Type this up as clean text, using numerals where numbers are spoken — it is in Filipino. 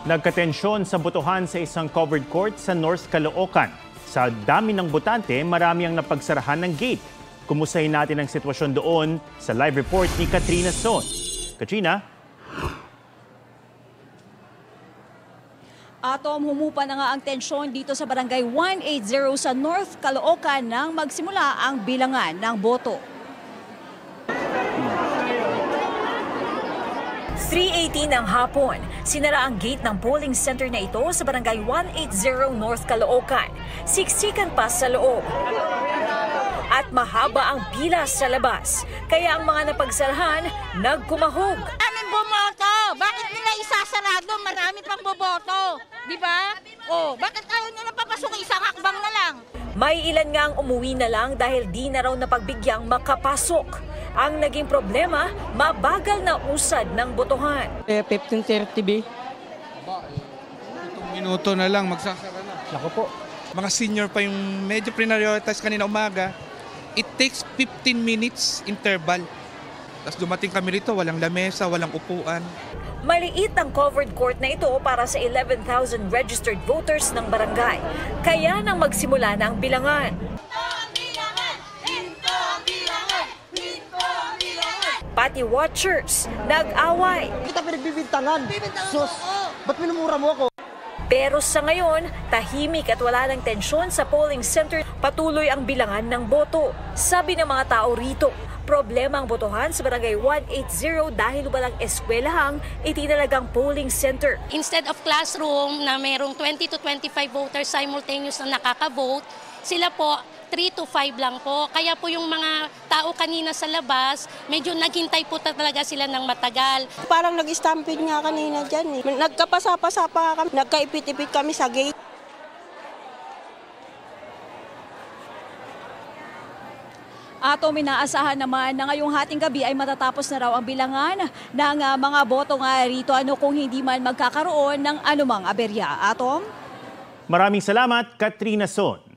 Nagkatensyon sa botohan sa isang covered court sa North Caloocan. Sa dami ng botante, marami ang napagsarahan ng gate. Kumustahin natin ang sitwasyon doon sa live report ni Katrina Son. Katrina? Atom, humupa na nga ang tensyon dito sa barangay 180 sa North Caloocan nang magsimula ang bilangan ng boto. 3:18 ng hapon, sinara ang gate ng polling center na ito sa barangay 180 North Caloocan. Siksikan pa sa loob. At mahaba ang pila sa labas. Kaya ang mga napagsarahan, nagkumahog. Maraming bumoto! Bakit nila isasarado? Marami pang boboto. Di ba? Oh, bakit ayaw nila papasok? Isang hakbang na lang. May ilan nga ang umuwi na lang dahil di na raw napagbigyan makapasok. Ang naging problema, mabagal na usad ng botohan. 15:30 B. Itong minuto na lang, magsasara na. Naku po. Mga senior pa yung medyo prioritize kanina umaga. It takes 15 minutes interval. Tapos dumating kami rito, walang lamesa, walang upuan. Maliit ang covered court na ito para sa 11,000 registered voters ng barangay. Kaya nang magsimula na ang bilangan. Pati watchers, nag-away. Kita pinagbibintangan. Sus, ba't minumura mo ako? Pero sa ngayon, tahimik at wala ng tensyon sa polling center, patuloy ang bilangan ng boto. Sabi ng mga tao rito, problema ang botohan sa barangay 180 dahil walang eskwelahang itinalagang polling center. Instead of classroom na mayroong 20 to 25 voters simultaneous na nakaka-vote, sila po 3 to 5 lang po. Kaya po yung mga tao kanina sa labas, medyo naghintay po talaga sila ng matagal. Parang nag-stampede nga kanina dyan eh. Nagkapasa-pasa pa kami, nagkaipit-ipit kami sa gate. Ato, minaasahan naman na ngayong hating gabi ay matatapos na raw ang bilangan ng mga boto nga rito kung hindi man magkakaroon ng anumang aberya. Atom? Maraming salamat, Katrina Son.